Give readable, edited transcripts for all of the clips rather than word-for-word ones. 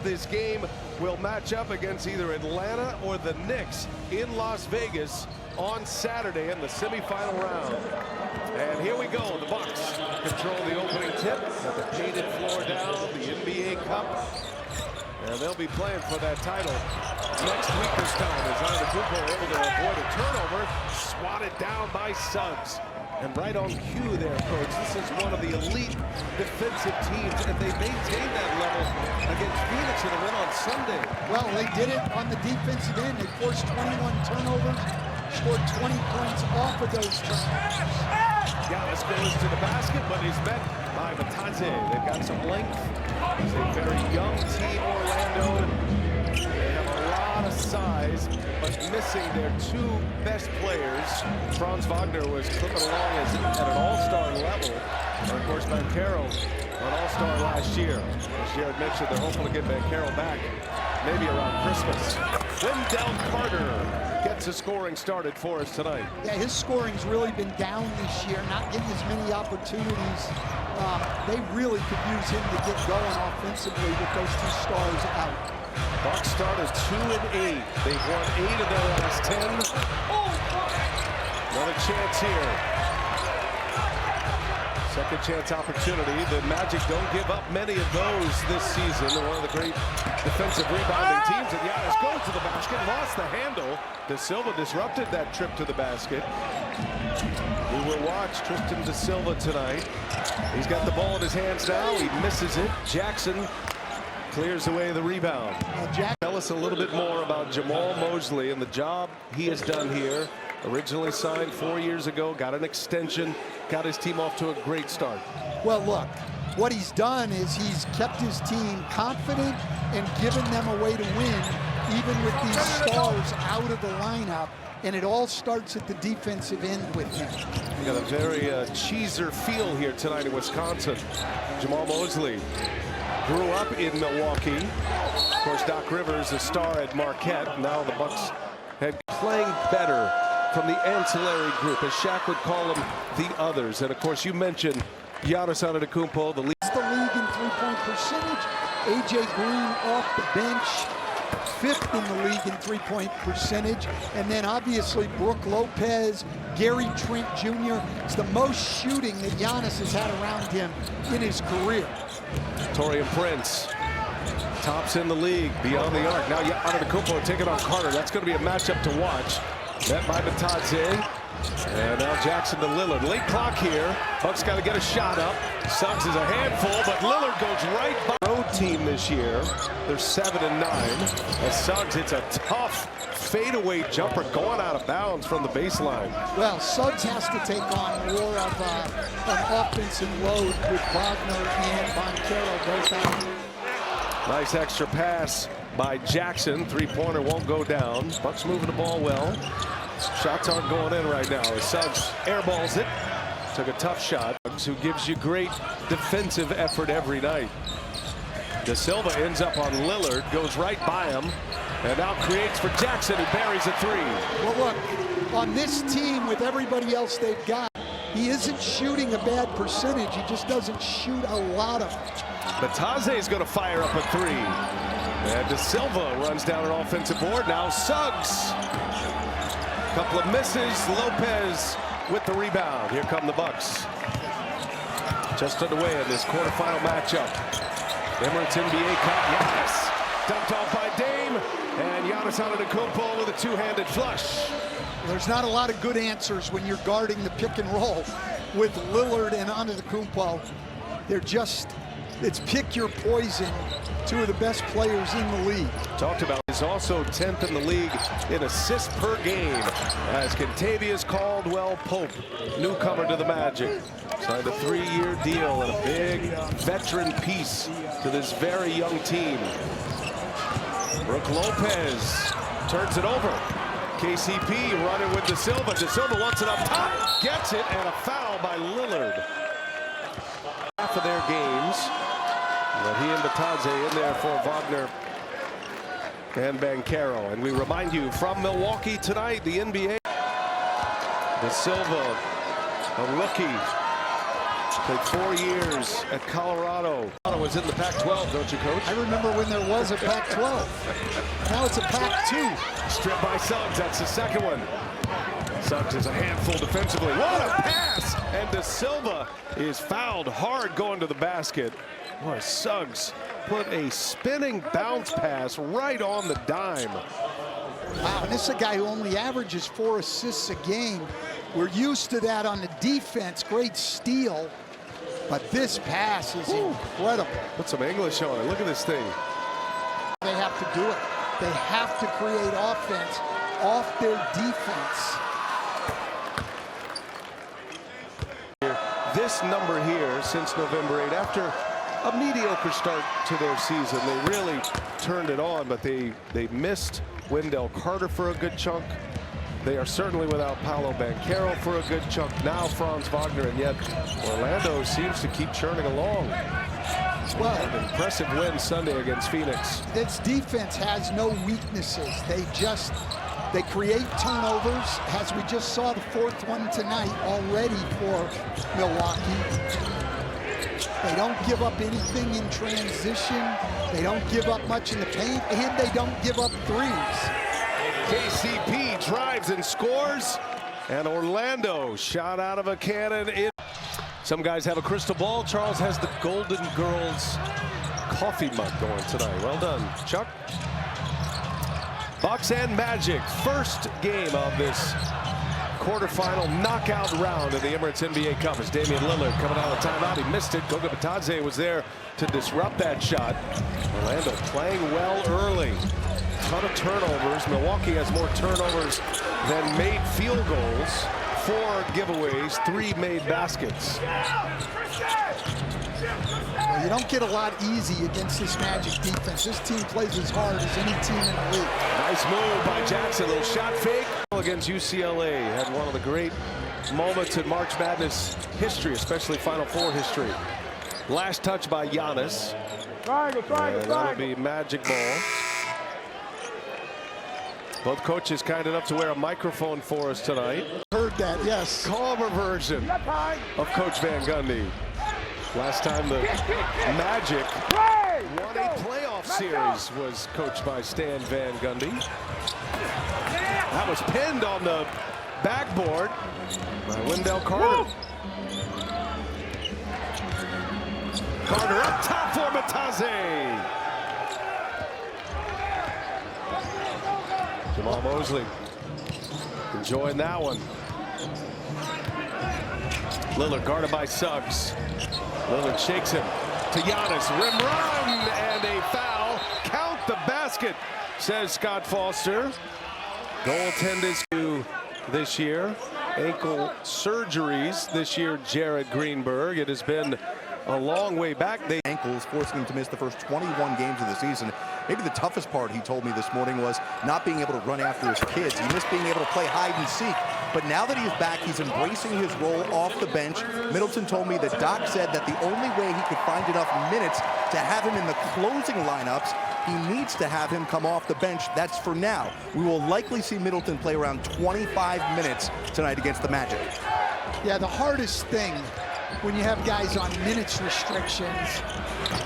this game will match up against either Atlanta or the Knicks in Las Vegas on Saturday in the semifinal round. And here we go. The Bucks control the opening tip. Got the painted floor down, the NBA Cup. And they'll be playing for that title next week this time as Antetokounmpo able to avoid a turnover. Swatted down by Suggs. And right on cue there, Coach. This is one of the elite defensive teams, and they maintained that level against Phoenix in a win on Sunday. Well, they did it on the defensive end. They forced 21 turnovers, scored 20 points off of those turnovers. Giannis goes to the basket, but he's met by Batadze. They've got some length. It's a very young team, Orlando. They have a lot of size, but missing their two best players. Franz Wagner was clipping along at an all-star level. And of course, Banchero, an all-star last year. As Jared mentioned, they're hoping to get Banchero back maybe around Christmas. Wendell Carter gets the scoring started for us tonight. Yeah, his scoring's really been down this year, not getting as many opportunities. They really could use him to get going offensively with those two stars out. Bucks start as 2-8. They've won 8 of their last 10. Another chance here. Second chance opportunity. The Magic don't give up many of those this season. They're one of the great defensive rebounding teams. And Giannis goes to the basket, lost the handle. De Silva disrupted that trip to the basket. We will watch Tristan De Silva tonight. He's got the ball in his hands now. He misses it. Jackson clears away the rebound. Tell us a little bit more about Jamal Mosley and the job he has done here. Originally signed 4 years ago, got an extension, got his team off to a great start. Well, look, what he's done is he's kept his team confident and given them a way to win, even with these stars out of the lineup. And it all starts at the defensive end with him. You got a very cheeser feel here tonight in Wisconsin. Jamal Mosley grew up in Milwaukee. Of course, Doc Rivers, a star at Marquette. Now the Bucks had playing better from the ancillary group, as Shaq would call them, the others. And of course, you mentioned Giannis Antetokounmpo, the lead. The league in three-point percentage. A.J. Green off the bench, 5th in the league in three-point percentage. And then obviously Brook Lopez, Gary Trent Jr. It's the most shooting that Giannis has had around him in his career. Taurean Prince tops in the league beyond the arc. Now Antetokounmpo taking on Carter. That's going to be a matchup to watch. Met by Batadze. And now Jackson to Lillard. Late clock here. Bucks got to get a shot up. Suggs is a handful, but Lillard goes right by. Road team this year. They're 7-9. As Suggs hits a tough fadeaway jumper going out of bounds from the baseline. Well, Suggs has to take on more of an offensive load with Wagner and Banchero both out. Nice extra pass by Jackson. Three-pointer won't go down. Bucks moving the ball well. Shots aren't going in right now as Suggs airballs it. Took a tough shot. Suggs, who gives you great defensive effort every night. De Silva ends up on Lillard, goes right by him, and now creates for Jackson, who buries a three. Well, look, on this team with everybody else they've got, he isn't shooting a bad percentage. He just doesn't shoot a lot of it. Batadze is going to fire up a three. And De Silva runs down an offensive board. Now Suggs. Couple of misses. Lopez with the rebound. Here come the Bucks. Just underway in this quarterfinal matchup. Emirates NBA Cup. Giannis dumped off by Dame. And Giannis Antetokounmpo with a two-handed flush. There's not a lot of good answers when you're guarding the pick and roll with Lillard and Antetokounmpo. They're just, it's pick your poison. Two of the best players in the league. Talked about is also 10th in the league in assists per game as Kentavious Caldwell-Pope, newcomer to the Magic, signed a 3-year deal and a big veteran piece to this very young team. Brook Lopez turns it over. KCP running with De Silva. De Silva wants it up top, gets it, and a foul by Lillard. Half of their games. But he and Batadze in there for Wagner and Banchero. And we remind you, from Milwaukee tonight, the NBA. De Silva, a rookie, played 4 years at Colorado. thought it was in the Pac-12, don't you, Coach? I remember when there was a Pac-12. Now it's a Pac-2. Stripped by Suggs. That's the second one. Suggs is a handful defensively. What a pass! And De Silva is fouled hard going to the basket. Boy, Suggs put a spinning bounce pass right on the dime. Wow, and this is a guy who only averages 4 assists a game. We're used to that on the defense. Great steal. But this pass is incredible. Put some English on it. Look at this thing. They have to do it. They have to create offense off their defense. This number here since November 8, after a mediocre start to their season, they really turned it on, but they missed Wendell Carter for a good chunk. They are certainly without Paolo Banchero for a good chunk. Now Franz Wagner, and yet Orlando seems to keep churning along. Well, an impressive win Sunday against Phoenix. Its defense has no weaknesses. They create turnovers, as we just saw the 4th one tonight already for Milwaukee. They don't give up anything in transition. They don't give up much in the paint, and they don't give up threes. KCP drives and scores, and Orlando shot out of a cannon. Some guys have a crystal ball. Charles has the Golden Girls coffee mug going tonight. Well done, Chuck. Bucks and Magic, first game of this quarterfinal knockout round of the Emirates NBA Cup. As Damian Lillard coming out of the timeout, he missed it. Goga Bitadze was there to disrupt that shot. Orlando playing well early. Ton of turnovers. Milwaukee has more turnovers than made field goals. 4 giveaways, 3 made baskets. Well, you don't get a lot easy against this Magic defense. This team plays as hard as any team in the league. Nice move by Jackson. Little shot fake against UCLA. Had one of the great moments in March Madness history, especially Final Four history. Last touch by Giannis. And that'll be Magic ball. Both coaches kind enough to wear a microphone for us tonight. Heard that, yes. Calmer version of Coach Van Gundy. Last time the Magic won a playoff series was coached by Stan Van Gundy. That was pinned on the backboard by Wendell Carter. Carter up top for Bitadze. Jamal Mosley enjoying that one. Lillard guarded by Suggs. Lillard shakes him to Giannis. Rim run and a foul. Count the basket, says Scott Foster. Goaltenders this year. Ankle surgeries this year, Jared Greenberg. It has been a long way back. Ankles forcing him to miss the first 21 games of the season. Maybe the toughest part, he told me this morning, was not being able to run after his kids. He missed being able to play hide and seek. But now that he's back, he's embracing his role off the bench. Middleton told me that Doc said that the only way he could find enough minutes to have him in the closing lineups, he needs to have him come off the bench. That's for now. We will likely see Middleton play around 25 minutes tonight against the Magic. Yeah, the hardest thing when you have guys on minutes restrictions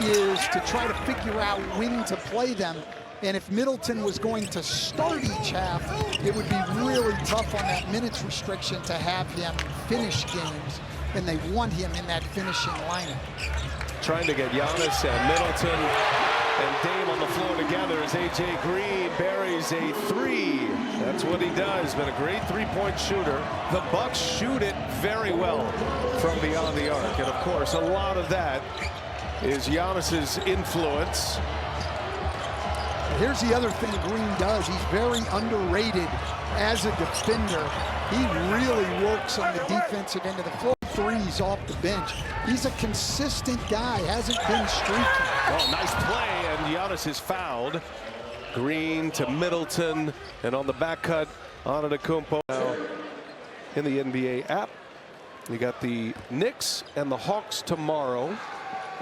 is to try to figure out when to play them. And if Middleton was going to start each half, it would be really tough on that minutes restriction to have him finish games, and they want him in that finishing lineup. Trying to get Giannis and Middleton and Dame on the floor together as A.J. Green buries a 3. That's what he does. Been a great 3-point shooter. The Bucks shoot it very well from beyond the arc. And of course, a lot of that is Giannis's influence. Here's the other thing Green does. He's very underrated as a defender. He really works on the defensive end of the floor. Threes off the bench. He's a consistent guy, hasn't been streaky. Oh, nice play, and Giannis is fouled. Green to Middleton, and on the back cut, Antetokounmpo. Now in the NBA app, you got the Knicks and the Hawks tomorrow.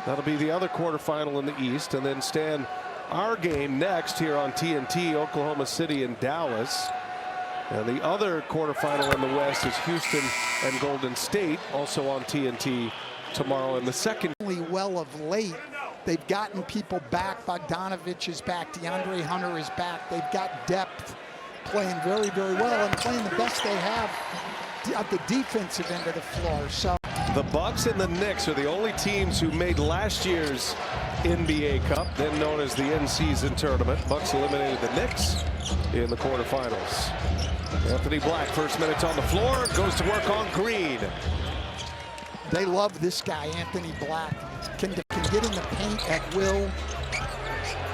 That'll be the other quarterfinal in the East, and then Stan, our game next here on TNT, Oklahoma City and Dallas. And the other quarterfinal in the West is Houston and Golden State, also on TNT tomorrow in the second. Well of late, They've gotten people back. Bogdanovich is back. DeAndre Hunter is back. They've got depth, playing very, very well and playing the best they have at the defensive end of the floor. So the Bucks and the Knicks are the only teams who made last year's NBA Cup, then known as the in-season tournament. Bucks eliminated the Knicks in the quarterfinals. Anthony Black, first minutes on the floor, goes to work on Green. They love this guy, Anthony Black. Can get in the paint at will.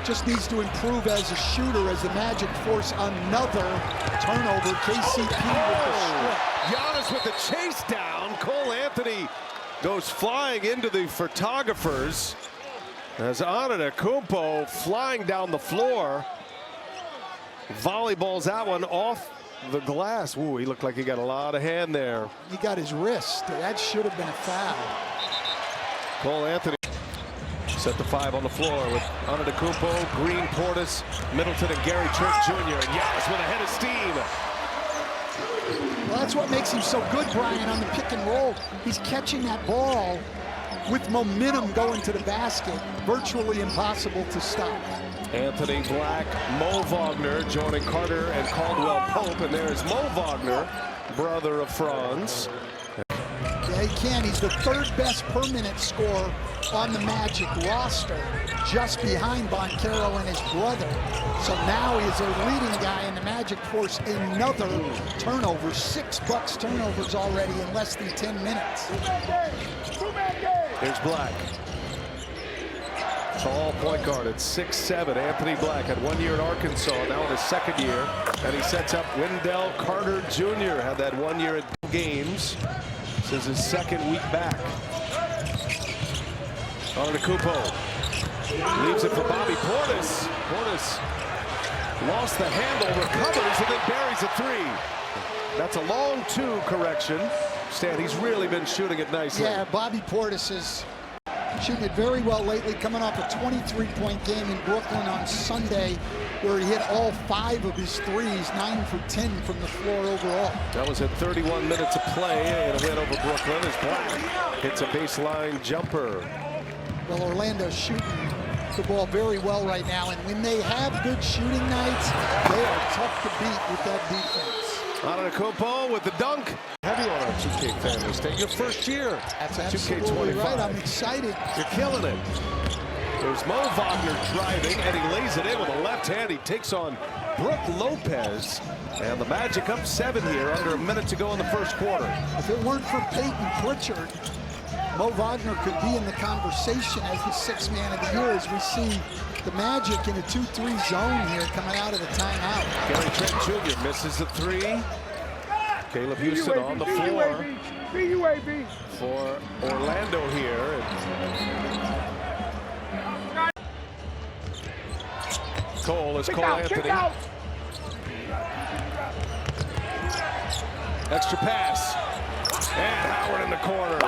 Just needs to improve as a shooter as the Magic force another turnover. KCP with the strip. Giannis with the chase down. Cole Anthony goes flying into the photographers as Antetokounmpo flying down the floor. Volleyballs that one off the glass. Ooh, he looked like he got a lot of hand there. He got his wrist. That should have been a foul. Cole Anthony set the 5 on the floor with Antetokounmpo, Green, Portis, Middleton, and Gary Trent Jr. And Giannis with a head of steam. Well, that's what makes him so good, Brian, on the pick and roll. He's catching that ball with momentum going to the basket. Virtually impossible to stop. Anthony Black, Mo Wagner joining Carter and Caldwell Pope. And there's Mo Wagner, brother of Franz. Yeah, he can. He's the third best per minute scorer on the Magic roster, just behind Boncaro and his brother. So now he's a leading guy, in the Magic force another turnover. 6 Bucks turnovers already in less than 10 minutes. Here's Black. Tall point guard at 6'7". Anthony Black had 1 year at Arkansas, now in his 2nd year. And he sets up Wendell Carter Jr. Had that 1 year at games. This is his 2nd week back. Antetokounmpo leaves it for Bobby Portis. Portis lost the handle, recovers, and then buries a 3. That's a long 2 correction. Stan, he's really been shooting it nicely. Yeah, Bobby Portis is shooting it very well lately, coming off a 23-point game in Brooklyn on Sunday, where he hit all 5 of his threes, 9 for 10 from the floor overall. That was at 31 minutes of play in a win over Brooklyn as Black hits a baseline jumper. Well, Orlando's shooting the ball very well right now, and when they have good shooting nights, they are tough to beat with that defense. Antetokounmpo with the dunk. Heavy on our 2K family. State your first year. That's absolutely right. I'm excited. You're killing it. There's Mo Wagner driving, and he lays it in with a left hand. He takes on Brook Lopez, and the Magic up 7 here, under a minute to go in the first quarter. If it weren't for Peyton Pritchard, Mo Wagner could be in the conversation as the 6th man of the year, as we see the Magic in a 2-3 zone here coming out of the timeout. Gary Trent Jr. misses the 3. Caleb Houston on the floor for Orlando here. Cole is Cole Anthony. Extra pass. And Howard in the corner.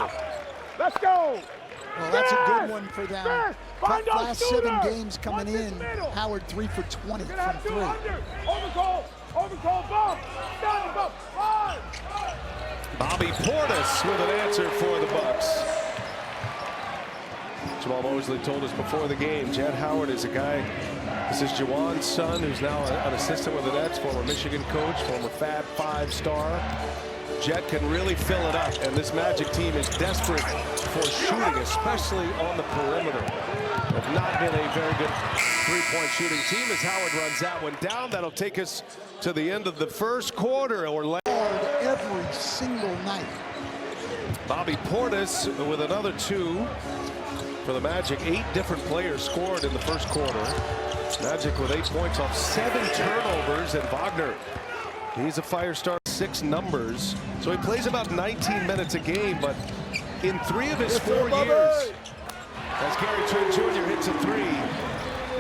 Let's go. Well, that's a good one for them. Last 7 games coming in, Howard 3 for 20 from 3. Overcall, bump. Bobby Portis with an answer for the Bucks. Jamal Mosley told us before the game, Jett Howard is a guy, this is Juwan's son, who's now an assistant with the Nets, former Michigan coach, former Fab 5 star. Jett can really fill it up, and this Magic team is desperate for shooting, especially on the perimeter. Have not been a very good 3-point shooting team as Howard runs that one down. That'll take us to the end of the first quarter. Orlando every single night. Bobby Portis with another 2 for the Magic. 8 different players scored in the first quarter. Magic with 8 points off 7 turnovers, and Wagner, he's a fire starter, 6 numbers. So he plays about 19 minutes a game, but in 3 of his 4 years, as Gary Trent Jr. hits a 3,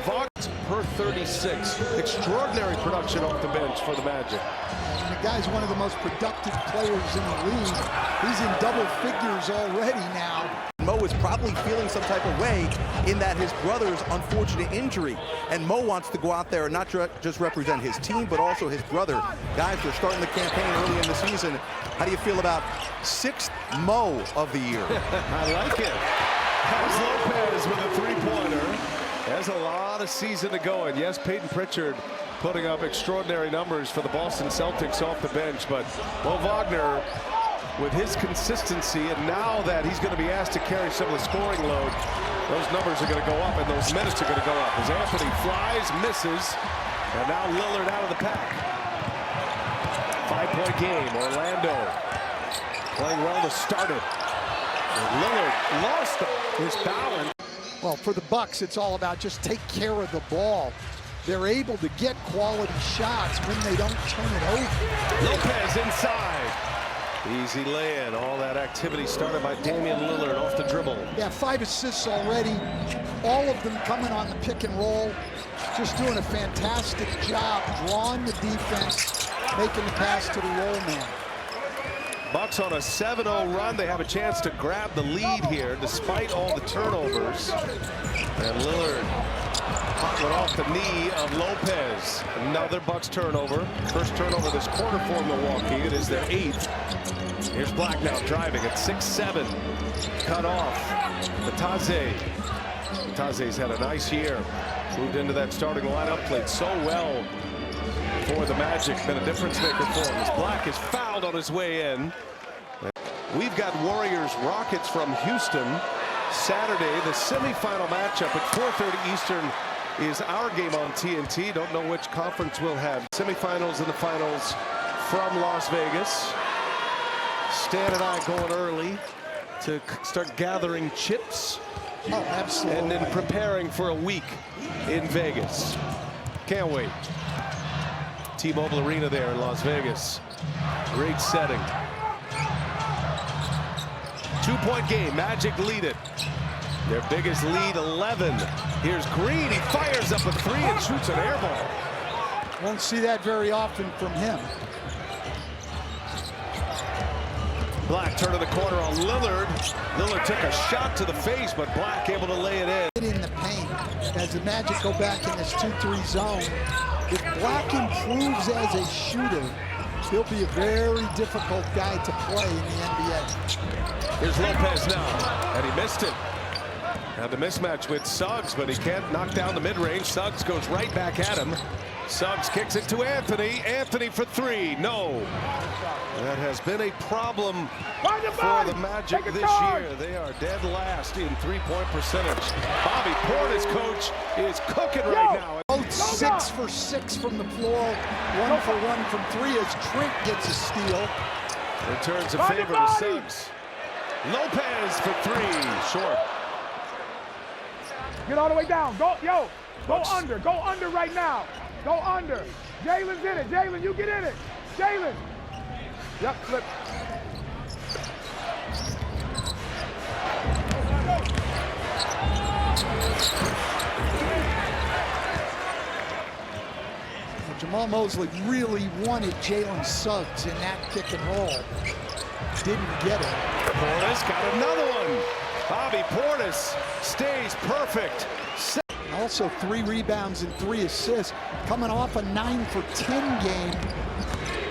Wagner per 36. Extraordinary production off the bench for the Magic. And the guy's one of the most productive players in the league. He's in double figures already now. Mo is probably feeling some type of way in that his brother's unfortunate injury. And Mo wants to go out there and not just represent his team, but also his brother. Guys, we're starting the campaign early in the season. How do you feel about 6th Mo of the year? I like it. Has Lopez with a 3-pointer. There's a lot of season to go, and yes, Peyton Pritchard putting up extraordinary numbers for the Boston Celtics off the bench, but Mo Wagner, with his consistency, and now that he's going to be asked to carry some of the scoring load, those numbers are going to go up and those minutes are going to go up. As Anthony flies, misses, and now Lillard out of the pack. 5-point game. Orlando playing well to start it. And Lillard lost his balance. Well, for the Bucks, it's all about just take care of the ball. They're able to get quality shots when they don't turn it over. Lopez inside. Easy lay-in. All that activity started by Damian Lillard off the dribble. Yeah, 5 assists already. All of them coming on the pick and roll. Just doing a fantastic job drawing the defense, making the pass to the roll man. Bucks on a 7-0 run. They have a chance to grab the lead here despite all the turnovers. And Lillard caught one off the knee of Lopez. Another Bucks turnover. First turnover this quarter for Milwaukee. It is their 8th. Here's Black now driving at 6'7". Cut off. Bataze. Bataze's had a nice year. Moved into that starting lineup. Played so well for the Magic. Been a difference maker for him. As Black is fouled on his way in. We've got Warriors Rockets from Houston. Saturday, the semifinal matchup at 4:30 Eastern is our game on TNT. Don't know which conference we'll have. Semifinals and the finals from Las Vegas. Stan and I going early to start gathering chips. Oh, absolutely. And then preparing for a week in Vegas. Can't wait. T-Mobile Arena there in Las Vegas. Great setting. 2-point game. Magic lead it. Their biggest lead, 11. Here's Green. He fires up a 3 and shoots an air ball. Won't see that very often from him. Black turn to the corner on Lillard. Lillard took a shot to the face, but Black able to lay it in. In the paint, as the Magic go back in this 2-3 zone, if Black improves as a shooter, he'll be a very difficult guy to play in the NBA. Here's Lopez now, and he missed it. Now the mismatch with Suggs, but he can't knock down the mid-range. Suggs goes right back at him. Suggs kicks it to Anthony. Anthony for 3. No. That has been a problem for the Magic this year. They are dead last in 3-point percentage. Bobby Portis, coach, is cooking right now. Both 6 for 6 from the floor, 1 for 1 from 3 as Trent gets a steal. Returns a favor to Suggs. Lopez for 3. Short. Get all the way down. Go, yo. Go Bucks. under. Go under right now. Go under. Jalen's in it. Jalen, you get in it. Jalen. Yep, flip. Jamal Mosley really wanted Jalen Suggs in that pick and roll. Didn't get it. Portis got another one. Bobby Portis stays perfect. Also 3 rebounds and 3 assists, coming off a 9 for 10 game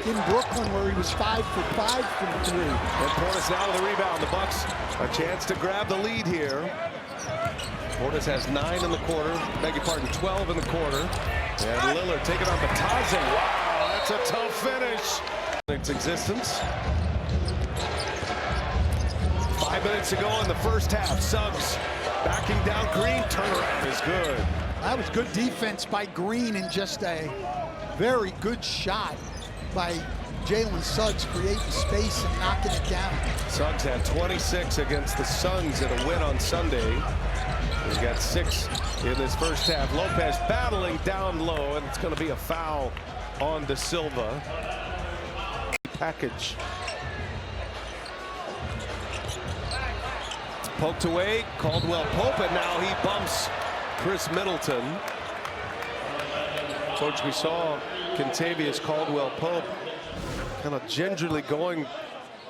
in Brooklyn where he was 5 for 5 from 3. And Portis now with a rebound. The Bucks a chance to grab the lead here. Portis has 9 in the quarter. Beg your pardon, 12 in the quarter. And Lillard taking on Bataze. Wow, that's a tough finish. Its existence. 5 minutes to go in the first half. Suggs backing down Green. Turnaround is good. That was good defense by Green and just a very good shot by Jalen Suggs, creating space and knocking it down. Suggs had 26 against the Suns in a win on Sunday. He's got 6 in this first half. Lopez battling down low, and it's going to be a foul on De Silva. Package. Poked away, Caldwell Pope, and now he bumps Chris Middleton. Coach, we saw Kentavious Caldwell Pope kind of gingerly going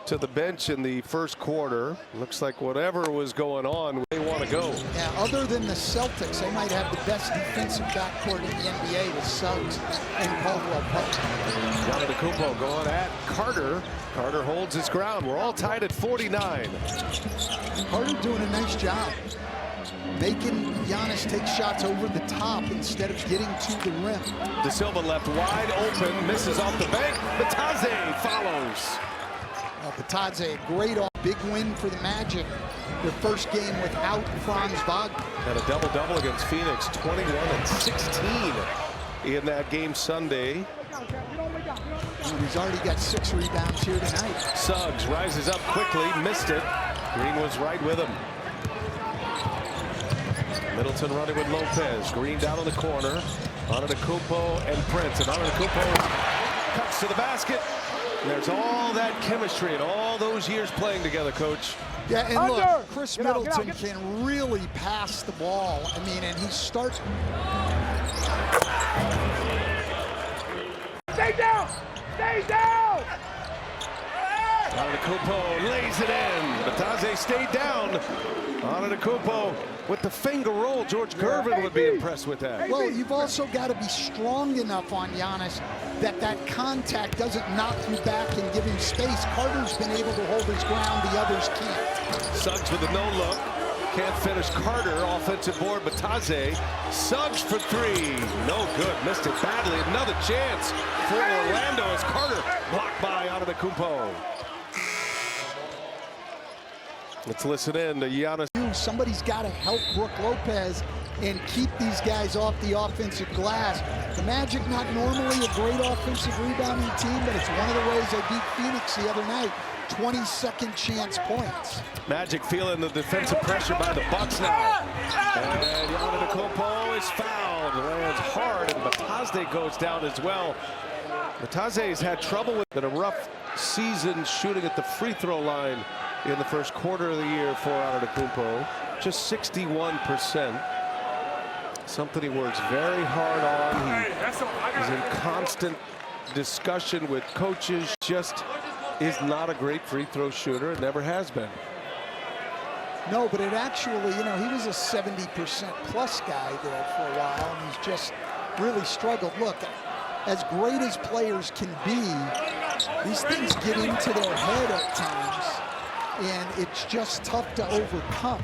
to the bench in the first quarter. Looks like whatever was going on, they want to go. Yeah, other than the Celtics, they might have the best defensive backcourt in the NBA with Suggs and Caldwell Pope. Antetokounmpo going at Carter. Carter holds his ground. We're all tied at 49. Carter doing a nice job. making Giannis take shots over the top instead of getting to the rim. De Silva left wide open, misses off the bank. Bitadze follows. Bitadze, a great big win for the Magic. Their first game without Franz Wagner. Had a double-double against Phoenix, 21 and 16 in that game Sunday. He's already got 6 rebounds here tonight. Suggs rises up quickly, missed it. Green was right with him. Middleton running with Lopez. Green down in the corner. Antetokounmpo and Prince. And Antetokounmpo cuts to the basket. And there's all that chemistry and all those years playing together, Coach. Yeah, and look, Chris Middleton can really pass the ball. I mean, and he starts. Stay down! Stay down! Antetokounmpo lays it in. Bitadze stayed down. Antetokounmpo with the finger roll. George Gervin would be impressed with that. Well, you've also got to be strong enough on Giannis that contact doesn't knock you back and give him space. Carter's been able to hold his ground. The others can't. Suggs with a no-look. Can't finish Carter. Offensive board. Bitadze. Suggs for 3. No good. Missed it badly. Another chance for Orlando as Carter blocked by Antetokounmpo. Let's listen in to Giannis. Somebody's got to help Brook Lopez and keep these guys off the offensive glass. The Magic, not normally a great offensive rebounding team, but it's one of the ways they beat Phoenix the other night. 22nd chance points. Magic feeling the defensive pressure by the Bucks now. And Antetokounmpo is fouled. Lands hard, and Bitadze goes down as well. Bitadze's had trouble with a rough season shooting at the free throw line in the first quarter of the year for Antetokounmpo. Just 61%. Something he works very hard on. He's in constant discussion with coaches. Just is not a great free throw shooter. It never has been. No, but it actually, you know, he was a 70% plus guy there for a while, and he's just really struggled. Look, as great as players can be, these things get into their head at times, and it's just tough to overcome.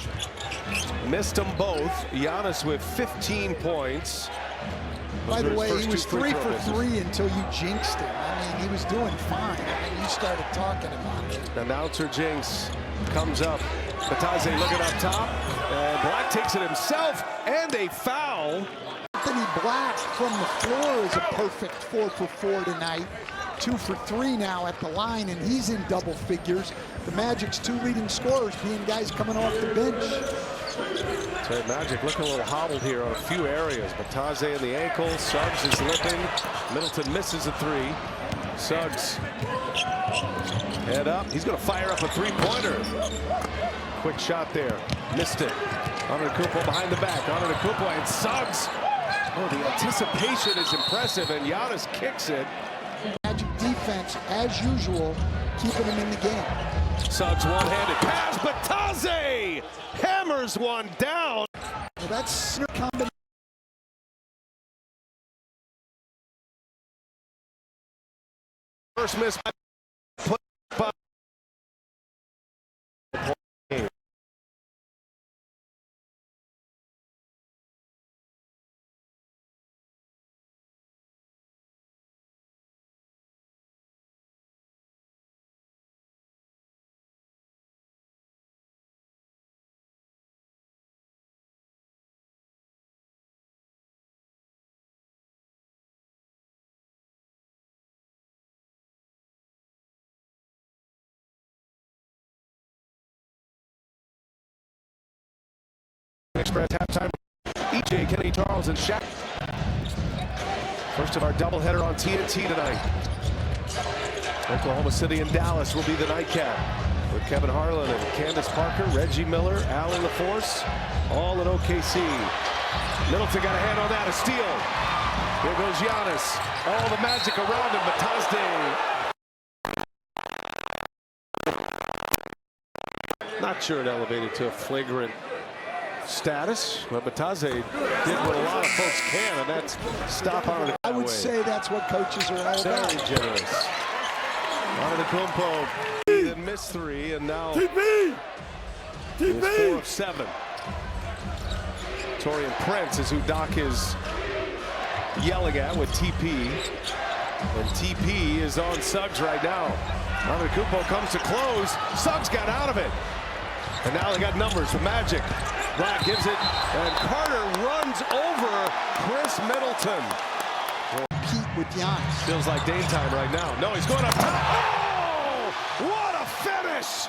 Missed them both. Giannis with 15 points. By the way, he was 3 for 3 until you jinxed him. I mean, he was doing fine, and you started talking about it. Announcer jinx comes up. Bitadze looking up top, and Black takes it himself, and a foul. Anthony Black from the floor is a perfect 4 for 4 tonight. 2 for 3 now at the line, and he's in double figures. The Magic's 2 leading scorers being guys coming off the bench. So Magic looking a little hobbled here on a few areas. Bitadze in the ankle. Suggs is limping. Middleton misses a 3. Suggs head up. He's going to fire up a 3-pointer. Quick shot there. Missed it. Antetokounmpo behind the back. Antetokounmpo and Suggs. Oh, the anticipation is impressive, and Giannis kicks it. Magic defense, as usual, keeping him in the game. Suggs one-handed pass. Bitadze hammers one down. Well, that's a combination. First miss by Express halftime. EJ, Kenny Charles, and Shaq. First of our doubleheader on TNT tonight. Oklahoma City and Dallas will be the nightcap with Kevin Harlan and Candace Parker, Reggie Miller, Allen LaForce, all in OKC. Middleton got a hand on that, a steal. Here goes Giannis. All the Magic around him, Bitadze. Not sure it elevated to a flagrant status, but Bitadze did what a lot of folks can, and that's stop on it. I would say that's what coaches are all about. Very generous. Antetokounmpo then missed 3, and now is 4 of 7. Torian Prince is who Doc is yelling at with TP. And TP is on Suggs right now. Antetokounmpo comes to close. Suggs got out of it. And now they got numbers for Magic. Black gives it, and Carter runs over Chris Middleton. Pete with Giannis. Feels like Dame time right now. No, he's going up top. Oh! What a finish!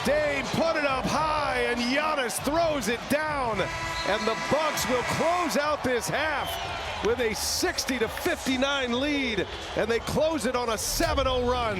Dame put it up high, and Giannis throws it down. And the Bucks will close out this half with a 60-59 lead, and they close it on a 7-0 run.